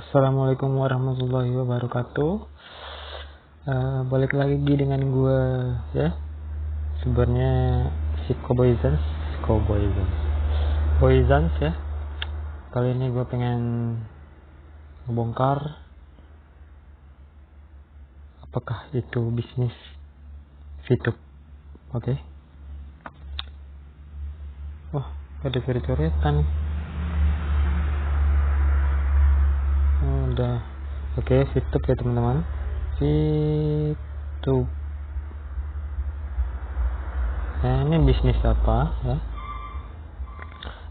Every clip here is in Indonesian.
Assalamualaikum warahmatullahi wabarakatuh. Balik lagi dengan gue ya. Sebenarnya si Boyzans ya. Kali ini gue pengen ngebongkar apakah itu bisnis VTube. Oke. Wah, ada coret-coretan. Udah. Oke, VTube ya teman-teman. VTube. Nah, ini bisnis apa ya?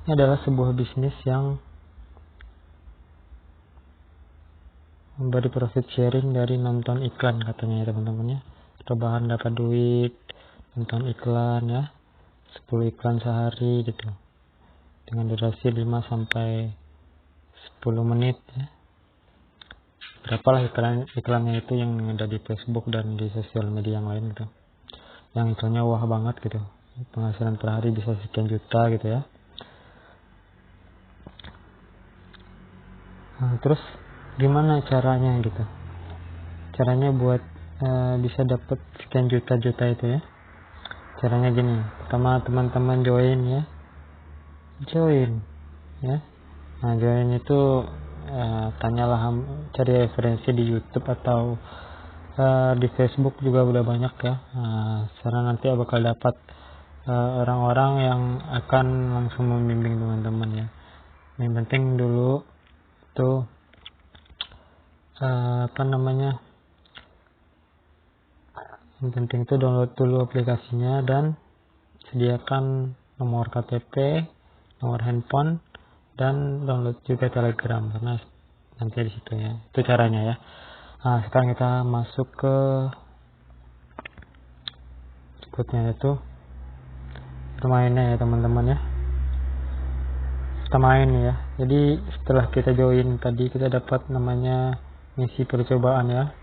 Ini adalah sebuah bisnis yang memberi profit sharing dari nonton iklan katanya ya teman-teman ya. Rebahan dapat duit, nonton iklan ya. 10 iklan sehari gitu. Dengan durasi 5 sampai 10 menit ya. Berapalah iklannya itu yang ada di Facebook dan di sosial media yang lain gitu. Yang iklannya wah banget gitu. Penghasilan per hari bisa sekian juta gitu ya. Nah, terus gimana caranya gitu? Caranya buat bisa dapat sekian juta itu ya. Caranya gini, pertama teman-teman join ya. Nah, join itu tanyalah, cari referensi di YouTube atau di Facebook juga udah banyak ya. Karena nanti bakal dapat orang-orang yang akan langsung membimbing teman-teman ya. Yang penting dulu tuh yang penting itu download dulu aplikasinya dan sediakan nomor KTP, nomor handphone, dan download juga Telegram karena nanti di situ ya. Itu caranya ya. Nah, sekarang kita masuk ke berikutnya, yaitu permainnya ya teman-teman ya. Kita main ya. Jadi setelah kita join tadi kita dapat namanya misi percobaan ya.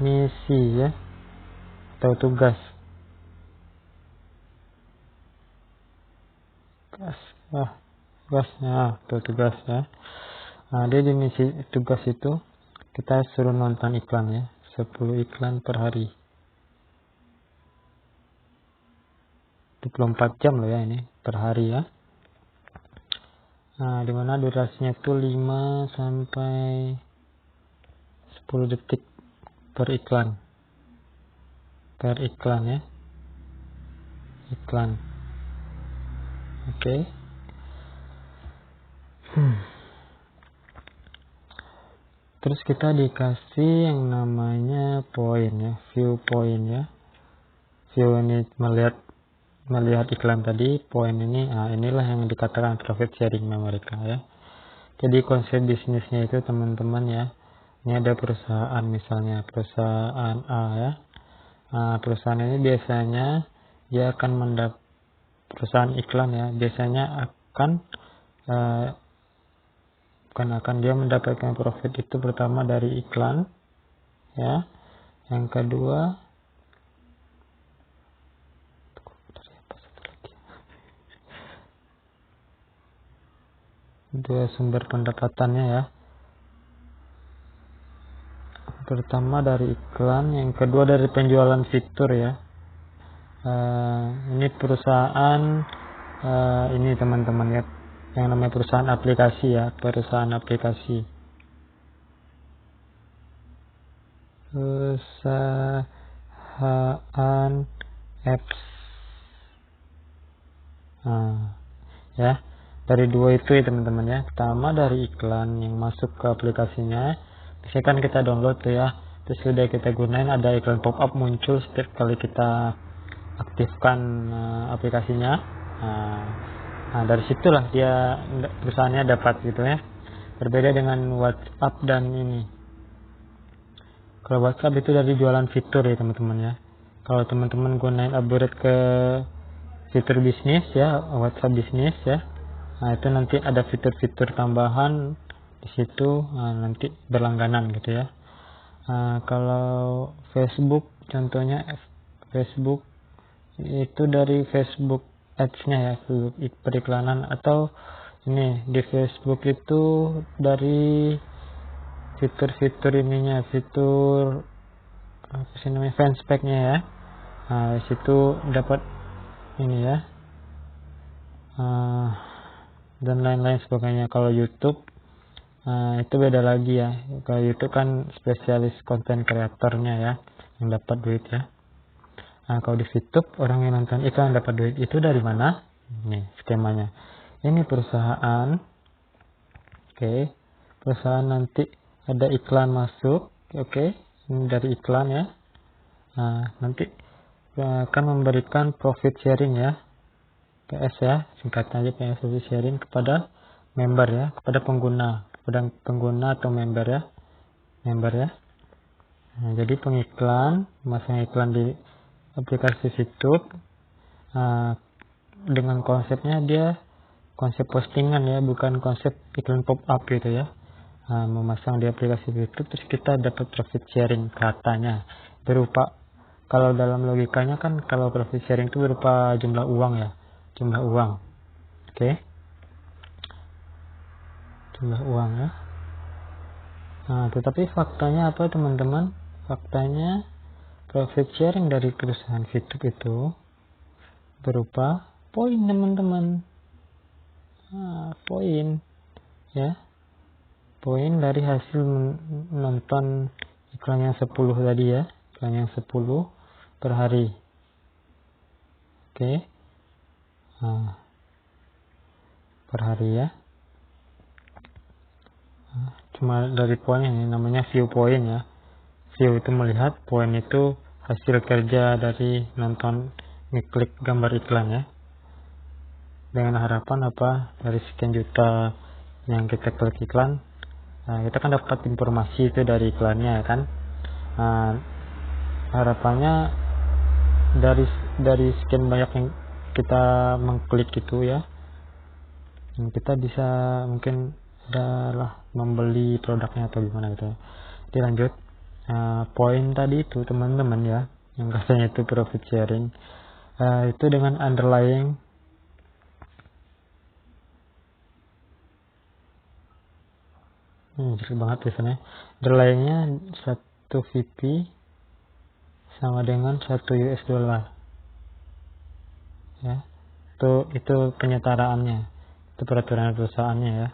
Misi ya. Atau tugas. Tugasnya atau tugas ya. Nah, dia di misi tugas itu kita suruh nonton iklan ya, 10 iklan per hari. 24 jam loh ya ini per hari ya. Nah, dimana durasinya itu 5 sampai 10 detik per iklan. Ya. Iklan. Oke. Terus kita dikasih yang namanya poin ya, view point ya. View ini melihat iklan tadi, poin ini, inilah yang dikatakan profit sharing mereka ya. Jadi konsep bisnisnya itu teman-teman ya, ini ada perusahaan misalnya, perusahaan A ya. Perusahaan ini biasanya dia akan perusahaan iklan ya, biasanya dia mendapatkan profit itu pertama dari iklan ya. Yang kedua dua sumber pendapatannya ya. Pertama dari iklan, yang kedua dari penjualan fitur ya. Ini perusahaan ini teman-teman ya, yang namanya perusahaan aplikasi ya, perusahaan aplikasi. Perusahaan apps. Ya, dari dua itu ya teman-teman ya. Pertama dari iklan yang masuk ke aplikasinya. Biasanya kan kita download tuh ya, terus sudah kita gunain, ada iklan pop up muncul setiap kali kita aktifkan aplikasinya. Nah, dari situlah dia perusahaannya dapat gitu ya. Berbeda dengan WhatsApp dan ini. Kalau WhatsApp itu dari jualan fitur ya teman-teman ya. Kalau teman-teman gunain upgrade ke fitur bisnis ya, WhatsApp bisnis ya. Nah, itu nanti ada fitur-fitur tambahan di situ, nanti berlangganan gitu ya. Kalau Facebook contohnya, Facebook itu dari Facebook Ads-nya ya, periklanan, atau ini di Facebook itu dari fitur ininya, fitur apa sih namanya, fanspage-nya ya. Nah, di situ dapat ini ya, dan lain-lain sebagainya. Kalau YouTube itu beda lagi ya. Kalau YouTube kan spesialis konten kreatornya ya yang dapat duit ya. Nah, kalau di YouTube orang yang nonton iklan dapat duit. Itu dari mana? Nih skemanya. Ini perusahaan. Oke. Perusahaan nanti ada iklan masuk. Oke. Ini dari iklan ya. Nah, nanti akan memberikan profit sharing ya. PS ya, singkatnya aja PS, profit sharing kepada member ya, kepada pengguna atau member ya. Nah, jadi pengiklan, masang iklan di aplikasi YouTube dengan konsepnya dia konsep postingan ya, bukan konsep iklan pop up gitu ya. Memasang di aplikasi YouTube, terus kita dapat profit sharing katanya berupa, kalau dalam logikanya kan kalau profit sharing itu berupa jumlah uang ya, oke. Jumlah uang ya. Nah, tetapi faktanya apa teman-teman? Faktanya profit sharing dari perusahaan YouTube itu berupa poin teman-teman. Poin ya. Poin dari hasil nonton iklan yang 10 tadi ya. Iklan yang 10 per hari. Oke. Per hari ya. Cuma dari poin ini namanya view point ya. View itu melihat, poin itu hasil kerja dari nonton, ngeklik gambar iklan ya. Dengan harapan apa, dari sekian juta yang kita klik iklan, kita kan dapat informasi itu dari iklannya kan. Harapannya dari sekian banyak yang kita mengklik itu ya, kita bisa mungkin adalah membeli produknya atau gimana gitu. Jadi lanjut, poin tadi itu teman-teman ya, yang katanya itu profit sharing, itu dengan underlying jelek banget biasanya, underlyingnya 1 VP sama dengan 1 US dollar ya. Itu penyetaraannya, itu peraturan perusahaannya ya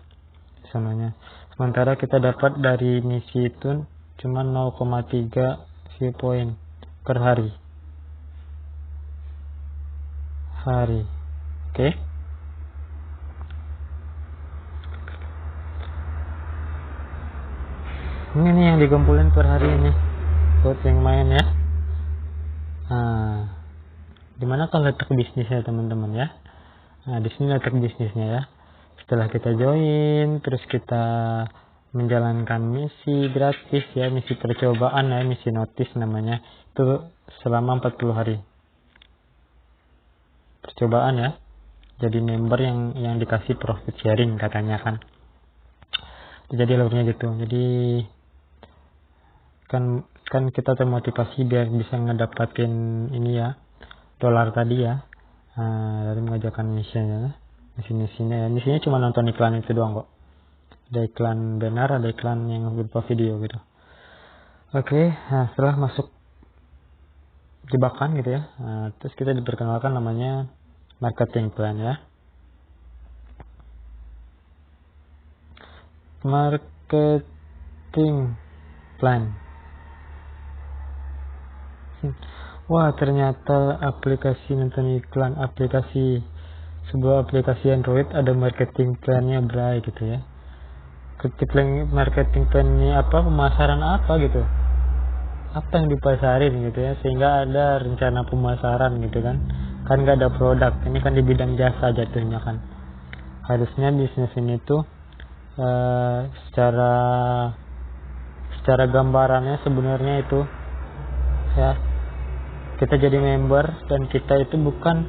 samanya. Sementara kita dapat dari misi itu cuma 0,3 view point per hari. Oke. Ini nih yang dikumpulin per hari ini buat yang main ya. Dimana kalau letak bisnisnya teman-teman ya. Di sini letak bisnisnya ya. Setelah kita join, terus kita menjalankan misi gratis ya, misi percobaan ya, misi notice namanya, itu selama 40 hari percobaan ya. Jadi member yang dikasih profit sharing katanya kan. Jadi alurnya gitu. Jadi kan kita termotivasi biar bisa ngedapatin ini ya, dolar tadi ya. Dari mengajarkan misinya ya. Misinya cuma nonton iklan itu doang kok. Ada iklan banner, ada iklan yang berupa video gitu. Oke, setelah masuk jebakan gitu ya, terus kita diperkenalkan namanya marketing plan ya. Marketing plan. Wah, ternyata aplikasi nonton iklan, sebuah aplikasi Android ada marketing plan-nya bray gitu ya. Marketing plan-nya apa, pemasaran apa gitu, apa yang dipasarin gitu ya, sehingga ada rencana pemasaran gitu kan nggak ada produk. Ini kan di bidang jasa jatuhnya kan. Harusnya bisnis ini tuh secara gambarannya sebenarnya itu ya, kita jadi member dan kita itu bukan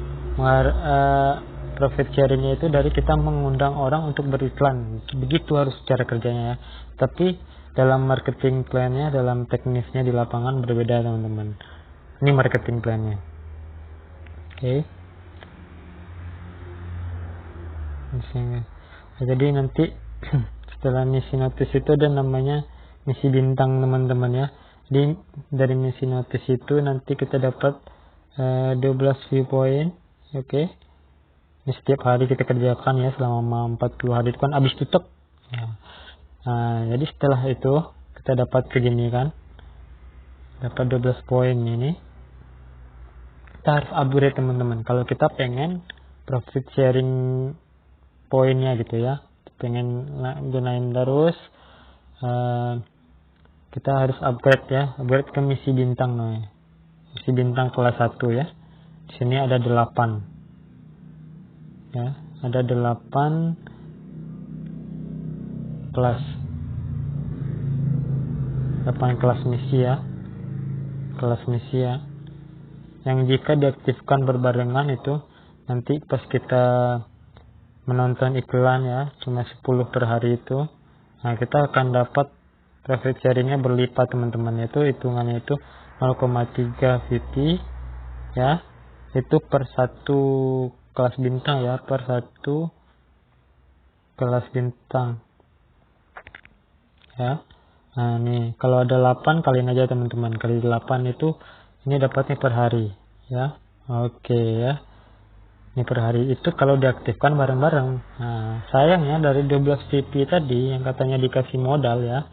profit sharingnya itu dari kita mengundang orang untuk beriklan, begitu harus cara kerjanya ya. Tapi dalam marketing plan-nya, dalam teknisnya di lapangan berbeda teman-teman. Ini marketing plan-nya. Oke. Jadi nanti setelah misi notice itu ada namanya misi bintang teman-teman ya. Jadi dari misi notice itu nanti kita dapat 12 view point. Oke. Ini setiap hari kita kerjakan ya selama 40 hari itu kan habis tutup. Ya. Jadi setelah itu kita dapat begini kan. Dapat 12 poin ini. Kita harus upgrade teman-teman. Kalau kita pengen profit sharing poinnya gitu ya. Pengen gunain terus. Kita harus upgrade ya. Upgrade ke misi bintang nih. Misi bintang kelas 1 ya. Di sini ada 8. Ya, ada 8 kelas. 8 kelas misi ya. Kelas misi ya. Yang jika diaktifkan berbarengan itu nanti pas kita menonton iklan ya, cuma 10 per hari itu. Nah, kita akan dapat profit sharingnya berlipat teman-teman. Itu hitungannya itu 0,3 VP ya. Itu per 1 kelas bintang ya, per 1 kelas bintang ya. Nah nih kalau ada 8 kaliin aja teman-teman, kali 8 itu ini dapatnya per hari ya. Oke ya, ini per hari itu kalau diaktifkan bareng-bareng. Nah sayangnya dari 12 VP tadi yang katanya dikasih modal ya,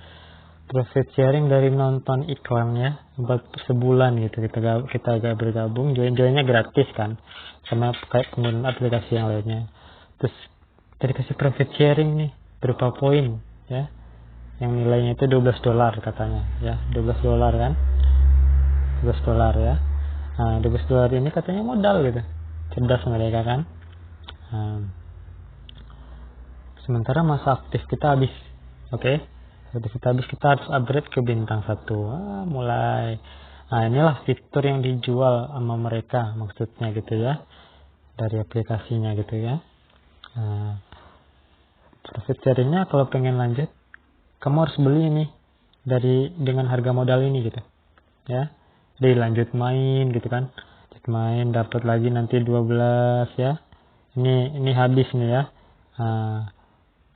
profit sharing dari nonton iklan ya, buat sebulan gitu kita agak bergabung, joinnya gratis kan, sama kayak penggunaan aplikasi yang lainnya. Terus kita dikasih profit sharing nih berupa poin ya, yang nilainya itu $12 katanya ya, $12 kan, $12 ya. Nah $12 ini katanya modal gitu, cerdas mereka kan. Sementara masa aktif kita habis. Oke. Kita habis, kita harus upgrade ke bintang 1. Mulai. Nah inilah fitur yang dijual sama mereka maksudnya gitu ya, dari aplikasinya gitu ya. Profit sharingnya kalau pengen lanjut kamu harus beli ini dengan harga modal ini gitu ya. Jadi lanjut main gitu kan, lanjut main dapat lagi nanti 12 ya. Ini habis nih ya.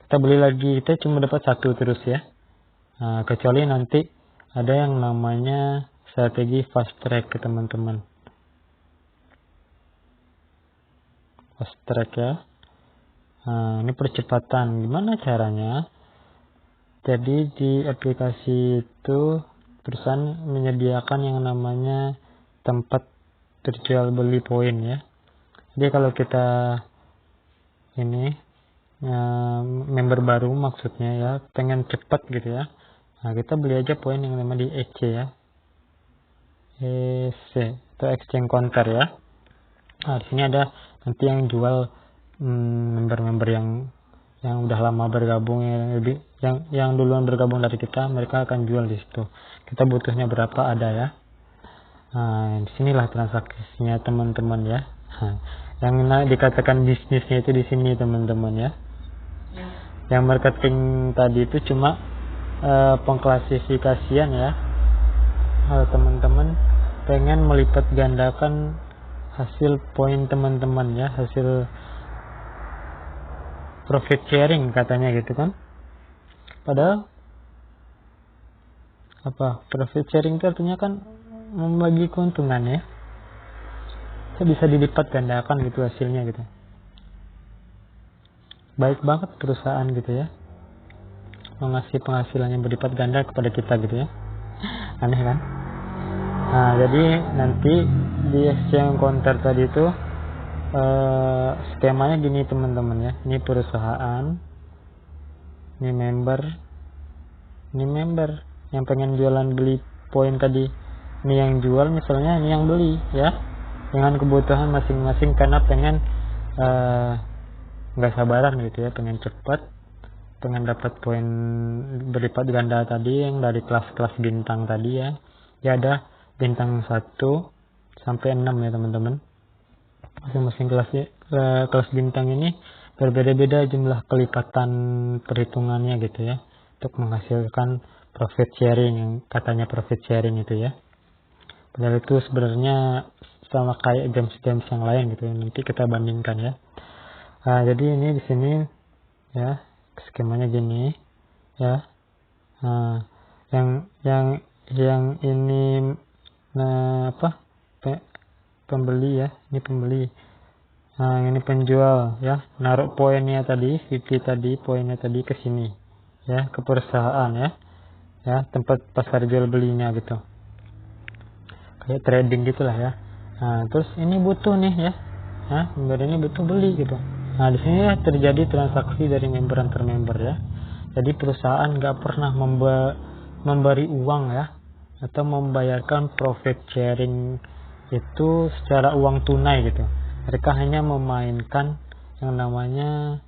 Kita beli lagi, kita cuma dapat 1 terus ya. Kecuali nanti ada yang namanya strategi fast track ke teman-teman. Fast track ya. Ini percepatan. Gimana caranya? Jadi di aplikasi itu perusahaan menyediakan yang namanya tempat terjual beli poin ya. Jadi kalau kita ini member baru maksudnya ya, pengen cepat gitu ya. Nah, kita beli aja poin yang namanya di EC ya. EC itu exchange counter ya. Nah, di sini ada nanti yang jual member-member yang udah lama bergabung yang duluan bergabung dari kita, mereka akan jual di situ. Kita butuhnya berapa ada ya. Nah, disinilah transaksinya teman-teman ya. Yang dikatakan bisnisnya itu di sini teman-teman ya. Yang marketing tadi itu cuma pengklasifikasian ya. Teman-teman pengen melipat gandakan hasil poin teman-teman ya, hasil profit sharing katanya gitu kan. Padahal profit sharing itu artinya kan membagi keuntungan ya. Bisa dilipat gandakan gitu hasilnya gitu. Baik banget perusahaan gitu ya, mengasih penghasilan yang berlipat ganda kepada kita gitu ya. Aneh kan. Nah jadi nanti di exchange counter tadi itu skemanya gini teman-teman ya. Ini perusahaan, ini member yang pengen jualan beli poin tadi. Ini yang jual misalnya, ini yang beli ya, dengan kebutuhan masing-masing karena pengen nggak sabaran gitu ya, pengen cepat, pengen dapat poin berlipat ganda tadi yang dari kelas-kelas bintang tadi ya. Ya ada bintang 1 sampai 6 ya teman-teman. Masing-masing kelas bintang ini berbeda-beda jumlah kelipatan perhitungannya gitu ya, untuk menghasilkan profit sharing yang katanya profit sharing itu ya. Padahal itu sebenarnya sama kayak games yang lain gitu ya. Nanti kita bandingkan ya. Nah, jadi ini di sini ya skemanya gini ya. Nah, yang ini pembeli ya, ini pembeli. Nah, ini penjual ya, naruh poinnya tadi, VP tadi, poinnya tadi ke sini ya, ke perusahaan ya, tempat pasar jual belinya gitu, kayak trading gitulah ya. Nah, terus ini butuh nih ya, member ini butuh beli gitu. Nah, di sini ya terjadi transaksi dari member antar member ya. Jadi perusahaan nggak pernah memberi uang ya, atau membayarkan profit sharing itu secara uang tunai gitu. Mereka hanya memainkan yang namanya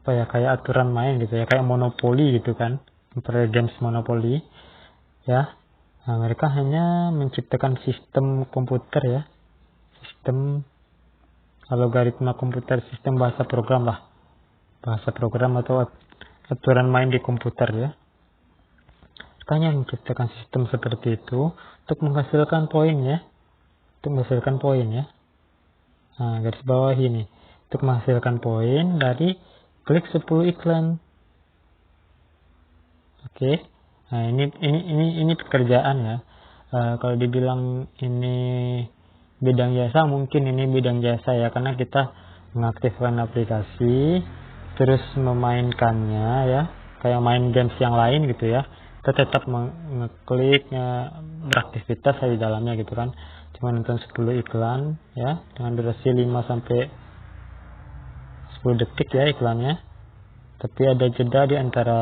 kayak aturan main gitu ya, kayak monopoli gitu kan, games monopoli ya. Nah, mereka hanya menciptakan sistem komputer ya, sistem algoritma komputer, sistem bahasa program atau aturan main di komputer ya. Mereka hanya menciptakan sistem seperti itu untuk menghasilkan poin ya, Nah, garis bawah ini untuk menghasilkan poin dari klik 10 iklan. Oke. Nah, ini pekerjaan ya. Kalau dibilang ini bidang jasa, mungkin ini bidang jasa ya, karena kita mengaktifkan aplikasi terus memainkannya ya, kayak main games yang lain gitu ya. Kita tetap mengeklik beraktivitas di dalamnya gitu kan. Cuma nonton 10 iklan ya, dengan durasi 5 sampai 10 detik ya iklannya. Tapi ada jeda di antara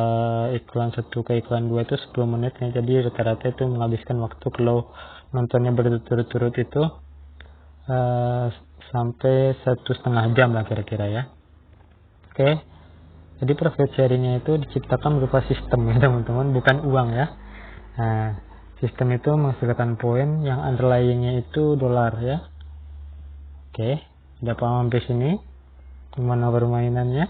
iklan 1 ke iklan 2 itu 10 menit ya. Jadi rata-rata itu menghabiskan waktu kalau nontonnya berturut-turut itu sampai 1,5 jam lah kira-kira ya. Oke. Jadi profit sharingnya itu diciptakan berupa sistem ya teman-teman, bukan uang ya. Nah, sistem itu menghasilkan poin yang underlyingnya itu dolar ya. Oke, udah paham sampai sini gimana permainannya?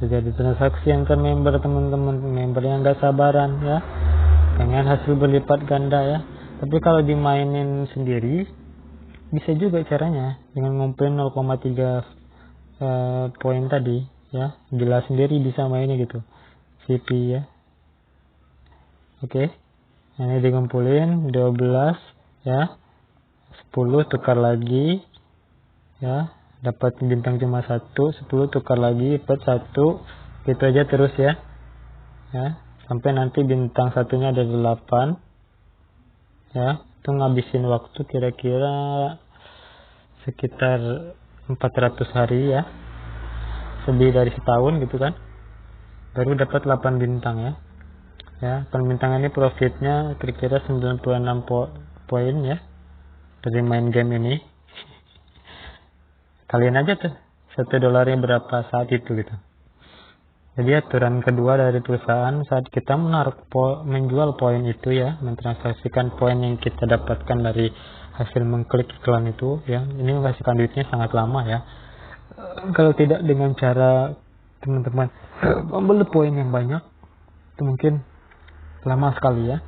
Terjadi transaksi antar member teman-teman, member yang gak sabaran ya, pengen hasil berlipat ganda ya. Tapi kalau dimainin sendiri bisa juga caranya dengan ngumpulin 0,3 poin tadi ya, gila sendiri bisa mainnya gitu VP ya. Oke. Nah, ini dikumpulin 12 ya, 10 tukar lagi ya, dapat bintang cuma 1, 10 tukar lagi dapat 1, gitu aja terus ya sampai nanti bintang satunya ada 8 ya. Itu ngabisin waktu kira-kira sekitar 400 hari ya, lebih dari setahun gitu kan, baru dapat 8 bintang ya. Bintang ini profitnya kira-kira 96 poin ya dari main game ini. Kalian aja tuh $1 berapa saat itu gitu. Jadi aturan kedua dari perusahaan saat kita menjual poin itu ya, mentransaksikan poin yang kita dapatkan dari hasil mengklik iklan itu ya, ini menghasilkan duitnya sangat lama ya. Kalau tidak dengan cara teman-teman membeli poin yang banyak, itu mungkin lama sekali ya.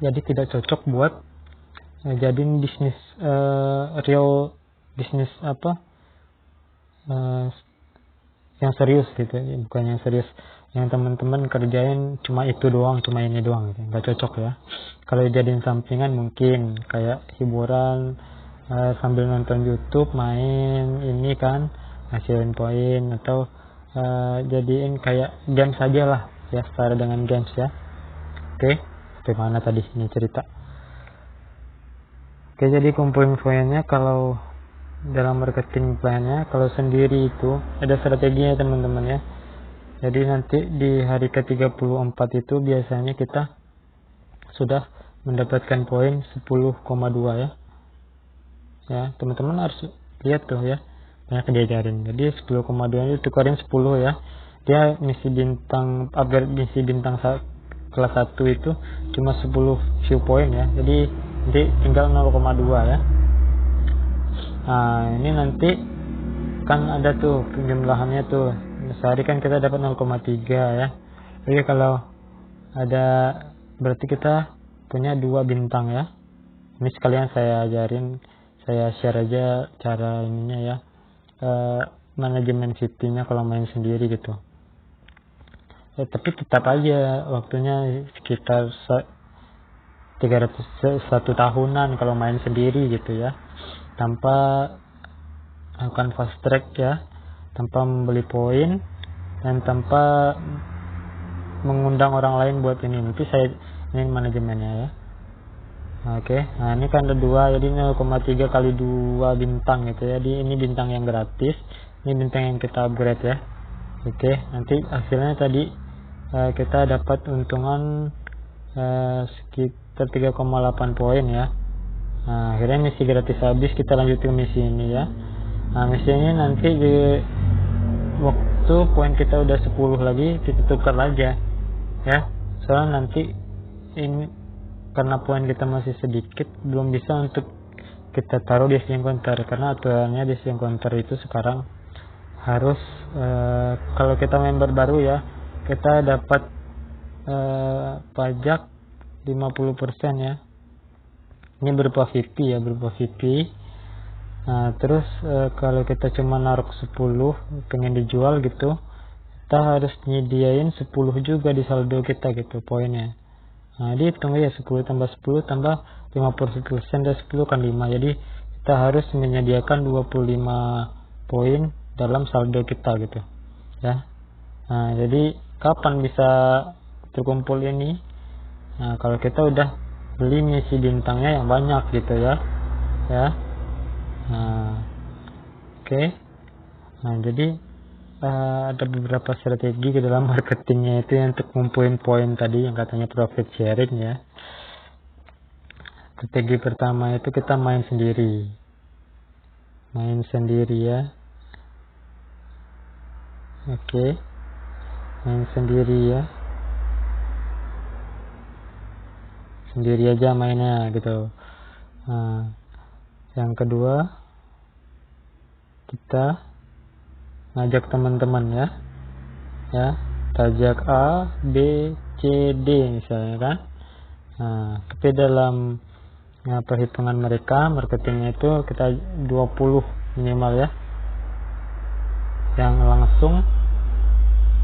Jadi tidak cocok buat jadiin bisnis real bisnis yang serius gitu, bukan yang serius yang teman-teman kerjain cuma itu doang, cuma ini doang gitu. Nggak cocok ya. Kalau jadiin sampingan mungkin kayak hiburan sambil nonton YouTube, main ini kan hasilin poin, atau jadiin kayak game saja lah ya, setara dengan games ya. Oke, bagaimana tadi ini cerita. Oke, jadi kumpulin poinnya. Kalau dalam marketing plan-nya, kalau sendiri itu ada strateginya teman-teman ya. Jadi nanti di hari ke-34 itu biasanya kita sudah mendapatkan poin 10,2 ya. Ya, teman-teman harus lihat tuh ya, banyak diajarin. Jadi 10,2 itu tukarin 10 ya. Dia misi bintang, upgrade misi bintang kelas 1 itu cuma 10 view point ya. Jadi nanti tinggal 0,2 ya. Nah, ini nanti kan ada tuh penjumlahannya tuh. Sehari kan kita dapat 0,3 ya. Jadi kalau ada, berarti kita punya 2 bintang ya. Ini sekalian saya ajarin, saya share aja cara ininya ya. manajemen City-nya kalau main sendiri gitu. Tapi tetap aja waktunya sekitar 301 tahunan kalau main sendiri gitu ya, tanpa akan fast track ya, tanpa membeli poin dan tanpa mengundang orang lain buat ini. Nanti saya ini manajemennya ya. Oke, nah ini kan ada 2, jadi 0,3 kali 2 bintang gitu ya. Jadi ini bintang yang gratis, ini bintang yang kita upgrade ya. Oke, nanti hasilnya tadi kita dapat untungan sekitar 3,8 poin ya. Nah, akhirnya misi gratis habis, kita lanjut ke misi ini ya. Nah, misi ini nanti di waktu poin kita udah 10 lagi, kita tukar aja ya. Soalnya nanti ini karena poin kita masih sedikit, belum bisa untuk kita taruh di exchange counter, karena aturannya di exchange counter itu sekarang harus kalau kita member baru ya, kita dapat pajak 50% ya. Ini berupa VIP ya, berupa VIP. Nah, terus kalau kita cuma naruh 10 pengen dijual gitu, kita harus nyediain 10 juga di saldo kita gitu poinnya. Nah, dihitung ya 10 tambah 10 tambah 50% dari 10 kan 5. Jadi kita harus menyediakan 25 poin dalam saldo kita gitu ya. Nah, jadi kapan bisa terkumpul ini? Nah, kalau kita udah beli misi bintangnya yang banyak gitu ya. Ya. Nah, oke. Nah, jadi ada beberapa strategi ke dalam marketingnya itu yang untuk ngumpulin poin tadi yang katanya profit sharing ya. Strategi pertama itu kita main sendiri ya. Oke, main sendiri ya, sendiri aja mainnya gitu. Nah, yang kedua kita ngajak teman-teman ya, ajak A, B, C, D misalnya kan. Nah, tapi dalam perhitungan mereka marketingnya itu kita 20 minimal ya, yang langsung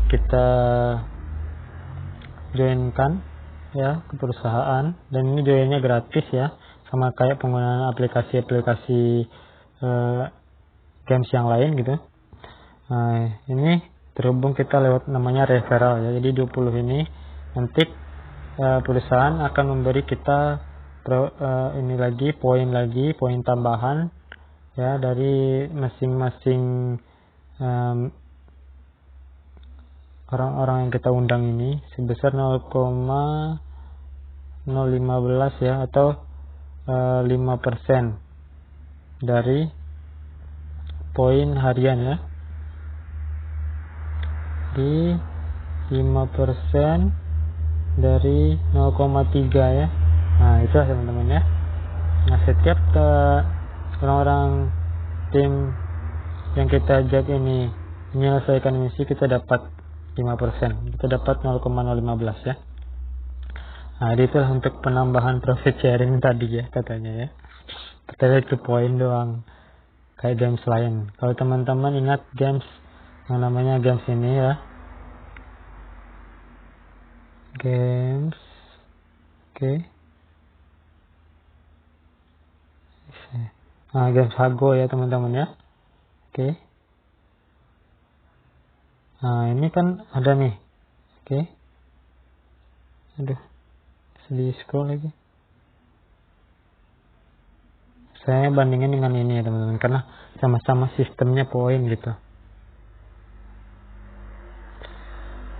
kita joinkan ya ke perusahaan, dan ini joinnya gratis ya, sama kayak penggunaan aplikasi-aplikasi games yang lain gitu. Nah, ini terhubung kita lewat namanya referral ya. Jadi 20 ini nanti perusahaan akan memberi kita ini lagi poin tambahan ya dari masing-masing orang-orang yang kita undang ini sebesar 0,015 ya, atau 5% dari poin harian ya. Di 5% dari 0,3 ya. Nah, itu teman-teman ya. Nah, setiap orang-orang tim yang kita ajak ini menyelesaikan misi, kita dapat 5%, kita dapat 0,015 ya. Nah, itulah untuk penambahan profit sharing tadi ya katanya ya. Kita lihat ke poin doang kayak games lain. Kalau teman-teman ingat games yang namanya games ini ya, games, oke. Nah, games Hago ya teman-teman ya, oke. Nah, ini kan ada nih, oke. Aduh, sedih scroll lagi. Saya bandingin dengan ini ya teman-teman, karena sama-sama sistemnya poin gitu.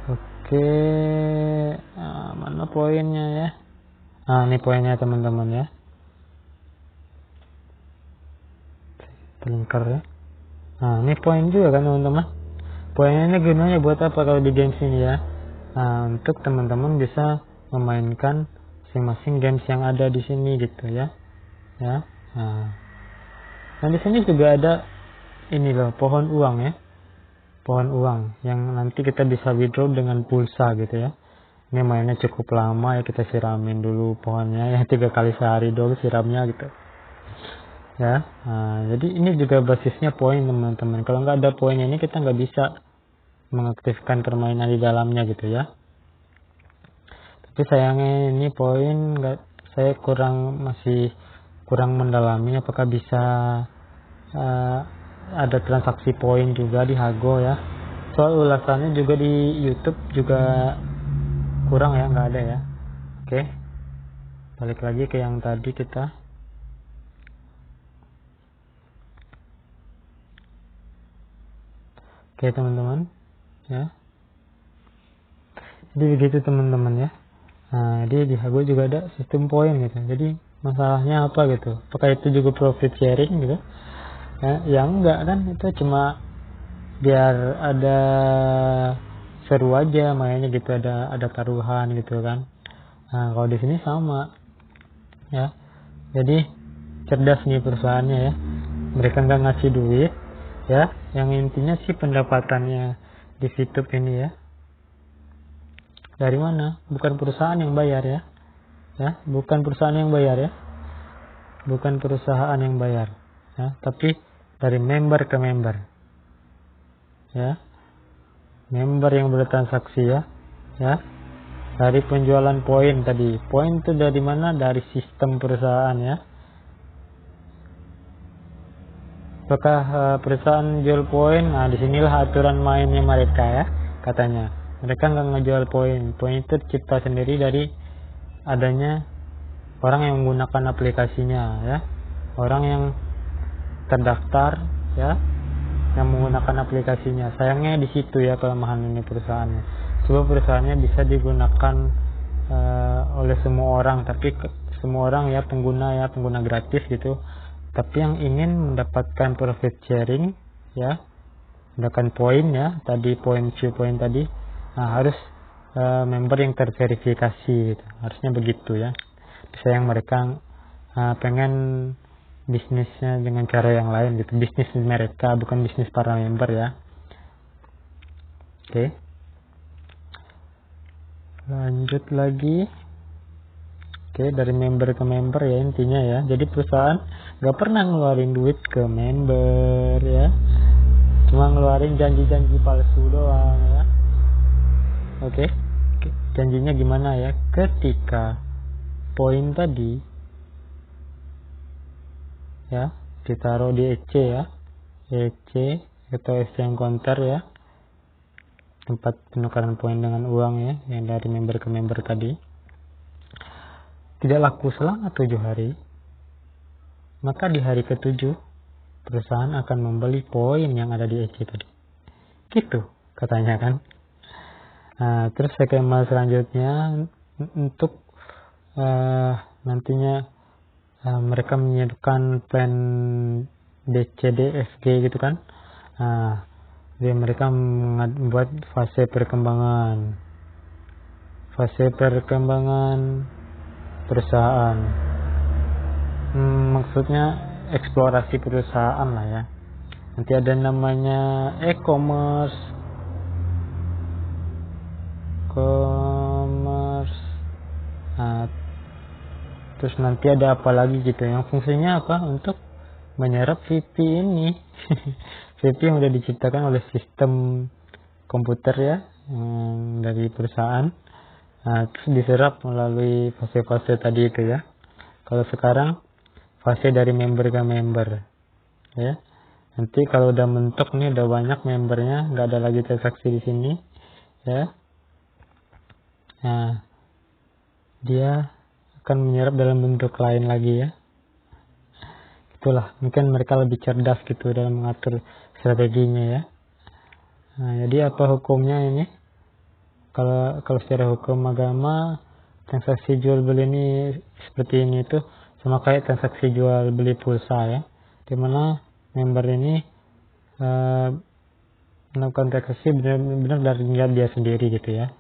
Oke, mana poinnya ya? Nah, ini poinnya teman-teman ya. Lingkar ya. Nah, ini poin juga kan teman-teman. Poinnya ini gunanya buat apa kalau di games ini ya? Nah, untuk teman-teman bisa memainkan masing-masing games yang ada di sini gitu ya. Ya. Nah, di sini juga ada ini loh, pohon uang ya. Pohon uang yang nanti kita bisa withdraw dengan pulsa gitu ya. Ini mainnya cukup lama ya, kita siramin dulu pohonnya ya, 3 kali sehari dulu siramnya gitu. ya. Jadi ini juga basisnya poin teman-teman. Kalau nggak ada poin ini kita nggak bisa mengaktifkan permainan di dalamnya gitu ya. Tapi sayangnya ini poin saya masih kurang mendalami apakah bisa ada transaksi poin juga di Hago ya. Soal ulasannya juga di YouTube juga kurang ya, nggak ada ya. Oke, balik lagi ke yang tadi kita. Oke teman-teman ya. Jadi begitu teman-teman ya. Jadi di Hago juga ada sistem poin gitu. Jadi masalahnya apa gitu? Apakah itu juga profit sharing gitu? Ya enggak kan, itu cuma biar ada seru aja mainnya gitu, ada taruhan gitu kan. Kalau di sini sama ya. Jadi cerdas nih perusahaannya ya. Mereka nggak ngasih duit ya. Yang intinya sih pendapatannya di VTube ini ya. Dari mana? Bukan perusahaan yang bayar ya. Ya, bukan perusahaan yang bayar ya. Bukan perusahaan yang bayar ya, tapi dari member ke member. Ya. Member yang bertransaksi ya. Ya. Dari penjualan poin tadi. Poin itu dari mana? Dari sistem perusahaan ya. Apakah perusahaan jual poin? Disinilah aturan mainnya mereka ya, katanya. Mereka nggak ngejual poin. Poin itu tercipta sendiri dari adanya orang yang menggunakan aplikasinya ya. Orang yang terdaftar ya, yang menggunakan aplikasinya. Sayangnya di situ ya kelemahan ini perusahaannya. Sebab perusahaannya bisa digunakan oleh semua orang, tapi semua orang ya pengguna gratis gitu. Tapi yang ingin mendapatkan profit sharing ya, mendapatkan poin ya, tadi poin tadi, harus member yang terverifikasi gitu. Harusnya begitu ya. Sayang mereka pengen bisnisnya dengan cara yang lain gitu. Bisnis mereka bukan bisnis para member ya. Oke. Lanjut lagi. Oke, dari member ke member ya intinya ya. Jadi perusahaan gak pernah ngeluarin duit ke member ya. Cuma ngeluarin janji-janji palsu doang ya. Oke. Janjinya gimana ya? Ketika poin tadi ya ditaruh di EC ya. EC atau exchange counter ya. Tempat penukaran poin dengan uang ya, yang dari member ke member tadi. Tidak laku selama 7 hari, maka di hari ke-7 perusahaan akan membeli poin yang ada di EC tadi. Gitu katanya kan. Terus skema selanjutnya untuk nantinya mereka menyiapkan plan DCDFG gitu kan. Jadi mereka membuat fase perkembangan perusahaan. Maksudnya eksplorasi perusahaan lah ya. Nanti ada namanya e-commerce, terus nanti ada apa lagi gitu yang fungsinya apa, untuk menyerap VP ini. VP yang udah diciptakan oleh sistem komputer ya, dari perusahaan. Terus diserap melalui fase-fase tadi itu ya. Kalau sekarang fase dari member ke member ya. Nanti kalau udah mentok nih, udah banyak membernya, nggak ada lagi transaksi di sini ya. Dia akan menyerap dalam bentuk lain lagi ya. Itulah, mungkin mereka lebih cerdas gitu dalam mengatur strateginya ya. Jadi apa hukumnya ini? Kalau secara hukum agama, transaksi jual beli ini seperti ini tuh sama kayak transaksi jual beli pulsa ya, dimana member ini melakukan transaksi benar-benar dari niat dia sendiri gitu ya.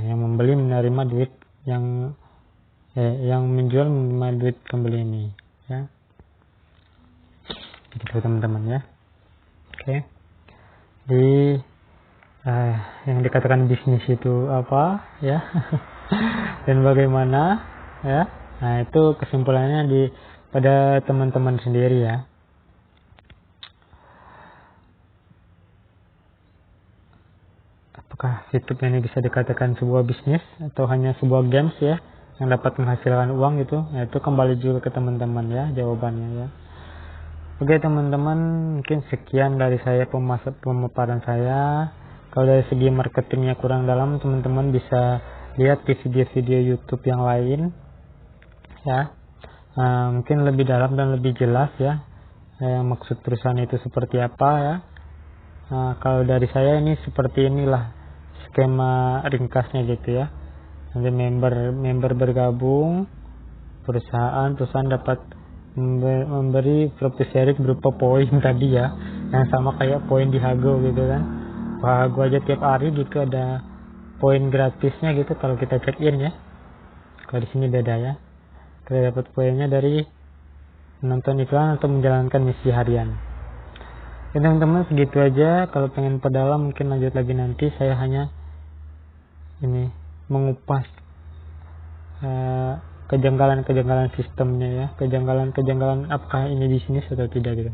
Yang membeli menerima duit, yang menjual menerima duit pembeli ini ya. Gitu teman-teman ya. Oke. Jadi yang dikatakan bisnis itu apa ya. Dan bagaimana ya. Itu kesimpulannya di pada teman-teman sendiri ya. Apakah YouTube ini bisa dikatakan sebuah bisnis atau hanya sebuah games ya yang dapat menghasilkan uang gitu? Nah, itu kembali juga ke teman-teman ya jawabannya ya. Oke teman-teman, mungkin sekian dari saya pemaparan saya. Kalau dari segi marketingnya kurang dalam, teman-teman bisa lihat di video-video YouTube yang lain ya. Mungkin lebih dalam dan lebih jelas ya, maksud perusahaan itu seperti apa ya. Kalau dari saya ini seperti inilah skema ringkasnya gitu ya. Nanti member bergabung, perusahaan dapat memberi profit sharing berupa poin tadi ya, yang sama kayak poin di Hago gitu kan. Hago aja tiap hari gitu ada poin gratisnya gitu kalau kita check in ya. Kalau di sini beda ya, kita dapat poinnya dari menonton iklan atau menjalankan misi harian. Oke teman-teman, segitu aja. Kalau pengen perdalam mungkin lanjut lagi nanti. Saya hanya ini mengupas kejanggalan-kejanggalan sistemnya ya, kejanggalan apakah ini bisnis atau tidak gitu.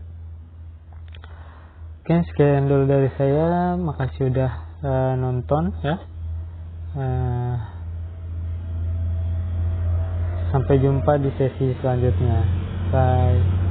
Oke, sekian dulu dari saya. Makasih udah nonton ya. Sampai jumpa di sesi selanjutnya. Bye.